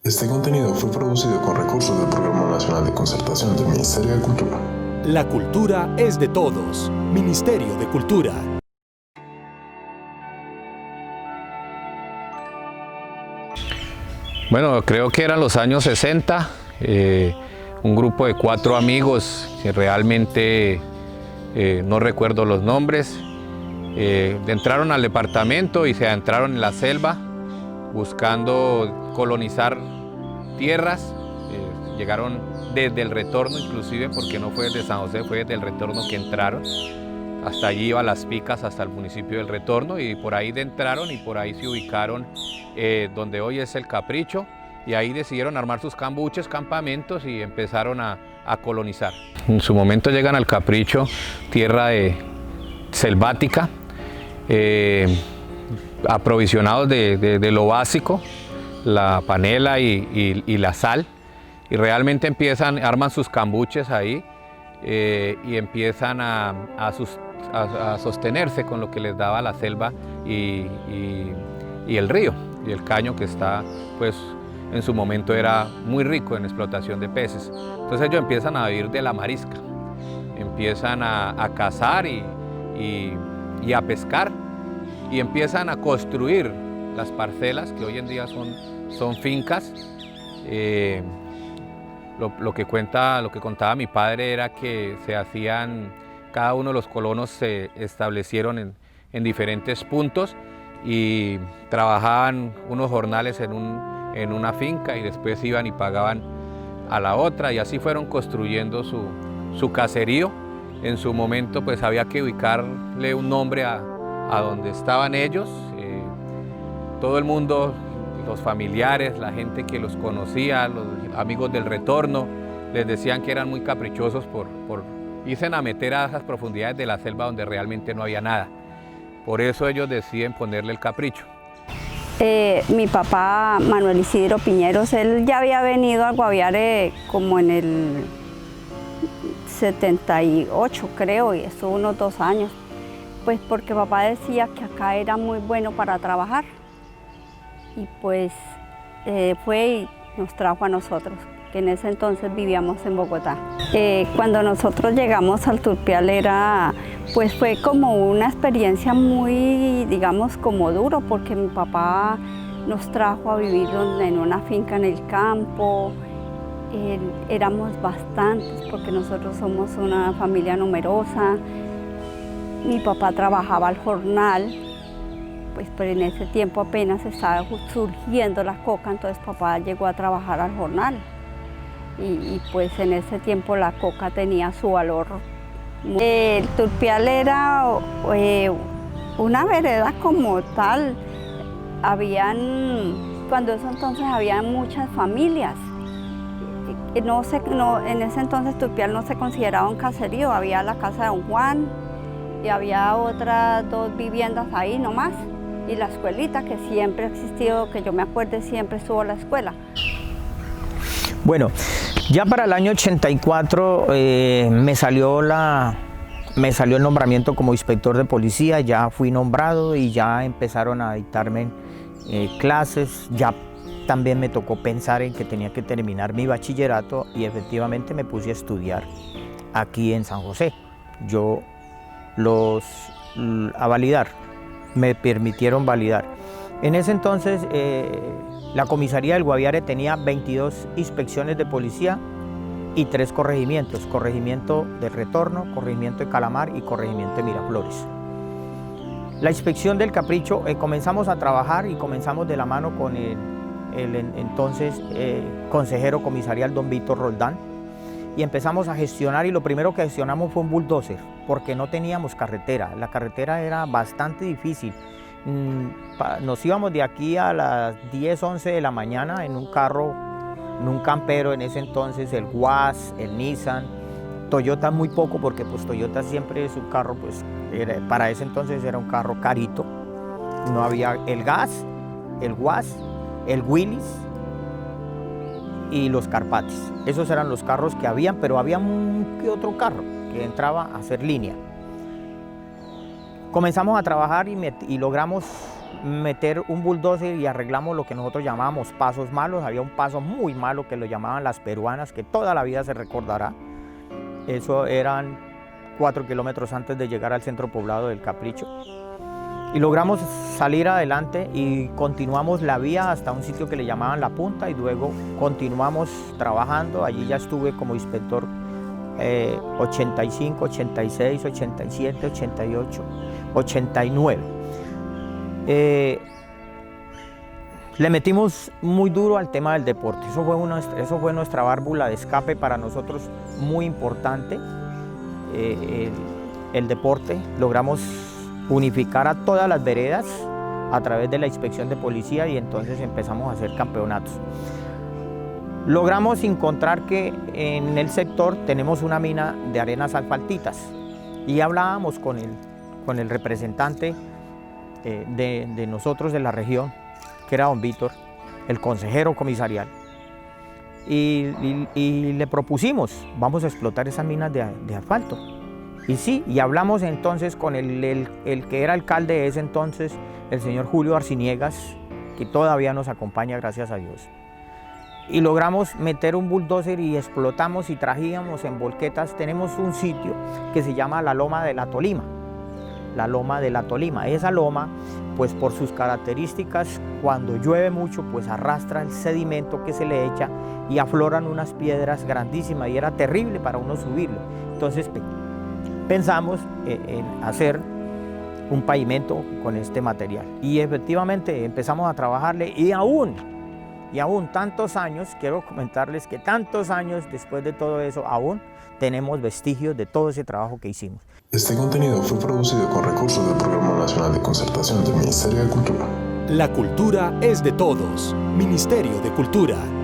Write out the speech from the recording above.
Este contenido fue producido con recursos del Programa Nacional de Concertación del Ministerio de Cultura. La cultura es de todos. Ministerio de Cultura. Bueno, creo que eran los años 60, un grupo de 4 amigos que realmente no recuerdo los nombres, entraron al departamento y se adentraron en la selva buscando colonizar tierras. Llegaron desde el retorno inclusive, porque no fue desde San José, fue desde el retorno que entraron. Hasta allí iban las picas, hasta el municipio del Retorno, y por ahí entraron y por ahí se ubicaron donde hoy es el Capricho, y ahí decidieron armar sus cambuches, campamentos, y empezaron a colonizar. En su momento llegan al Capricho, tierra selvática, aprovisionados de lo básico, la panela y la sal, y realmente arman sus cambuches ahí y empiezan a sostenerse con lo que les daba la selva y el río y el caño, que está, pues en su momento era muy rico en explotación de peces. Entonces ellos empiezan a vivir de la marisca, empiezan a cazar y a pescar, y empiezan a construir las parcelas que hoy en día son fincas. Lo que contaba mi padre era que cada uno de los colonos se establecieron en diferentes puntos y trabajaban unos jornales en una finca, y después iban y pagaban a la otra, y así fueron construyendo su caserío. En su momento pues había que ubicarle un nombre a donde estaban ellos. Todo el mundo, los familiares, la gente que los conocía, los amigos del Retorno, les decían que eran muy caprichosos por irse a meter a esas profundidades de la selva donde realmente no había nada. Por eso ellos deciden ponerle el Capricho. Mi papá, Manuel Isidro Piñeros, él ya había venido al Guaviare como en el 78, creo, y estuvo unos 2 años, pues porque papá decía que acá era muy bueno para trabajar, y pues fue y nos trajo a nosotros, que en ese entonces vivíamos en Bogotá. Cuando nosotros llegamos al Turpial pues fue como una experiencia muy, digamos, como duro, porque mi papá nos trajo a vivir en una finca en el campo. Éramos bastantes, porque nosotros somos una familia numerosa. Mi papá trabajaba al jornal, pues pero en ese tiempo apenas estaba surgiendo la coca, entonces papá llegó a trabajar al jornal. Y pues en ese tiempo la coca tenía su valor. El Turpial era una vereda como tal. Cuando eso entonces había muchas familias. En ese entonces Turpial no se consideraba un caserío, había la casa de don Juan y había otras 2 viviendas ahí nomás. Y la escuelita, que siempre ha existido, que yo me acuerde, siempre estuvo la escuela. Bueno, ya para el año 84 me salió el nombramiento como inspector de policía, ya fui nombrado y ya empezaron a dictarme clases. Ya también me tocó pensar en que tenía que terminar mi bachillerato, y efectivamente me puse a estudiar aquí en San José. A validar, me permitieron validar. En ese entonces la comisaría del Guaviare tenía 22 inspecciones de policía y 3 corregimientos: corregimiento del Retorno, corregimiento de Calamar y corregimiento de Miraflores. La inspección del Capricho, comenzamos a trabajar y comenzamos de la mano con el entonces consejero comisarial don Víctor Roldán, y empezamos a gestionar, y lo primero que gestionamos fue un bulldozer, porque no teníamos carretera. La carretera era bastante difícil. Nos íbamos de aquí a las 10, 11 de la mañana en un carro, en un campero, en ese entonces el Guas, el Nissan, Toyota muy poco, porque pues Toyota siempre su carro, pues para ese entonces era un carro carito. No había el Gas, el Guas, el Willys y los Carpatis. Esos eran los carros que habían, pero había un que otro carro que entraba a hacer línea. Comenzamos a trabajar y logramos meter un bulldozer y arreglamos lo que nosotros llamábamos pasos malos. Había un paso muy malo que lo llamaban las peruanas, que toda la vida se recordará. Eso eran 4 kilómetros antes de llegar al centro poblado del Capricho. Y logramos salir adelante y continuamos la vía hasta un sitio que le llamaban La Punta y luego continuamos trabajando. Allí ya estuve como inspector 85, 86, 87, 88, 89. Le metimos muy duro al tema del deporte. Eso fue nuestra válvula de escape para nosotros, muy importante. El deporte, logramos unificar a todas las veredas a través de la inspección de policía y entonces empezamos a hacer campeonatos. Logramos encontrar que en el sector tenemos una mina de arenas asfaltitas y hablábamos con el representante de nosotros de la región, que era don Víctor, el consejero comisarial, y le propusimos, vamos a explotar esas minas de asfalto. Y sí, y hablamos entonces con el que era alcalde de ese entonces, el señor Julio Arciniegas, que todavía nos acompaña, gracias a Dios. Y logramos meter un bulldozer y explotamos y trajíamos en volquetas. Tenemos un sitio que se llama la Loma de la Tolima. La Loma de la Tolima. Esa loma, pues por sus características, cuando llueve mucho, pues arrastra el sedimento que se le echa y afloran unas piedras grandísimas y era terrible para uno subirlo. Entonces pensamos en hacer un pavimento con este material y efectivamente empezamos a trabajarle y aún tantos años, quiero comentarles que tantos años después de todo eso, aún tenemos vestigios de todo ese trabajo que hicimos. Este contenido fue producido con recursos del Programa Nacional de Concertación del Ministerio de Cultura. La cultura es de todos. Ministerio de Cultura.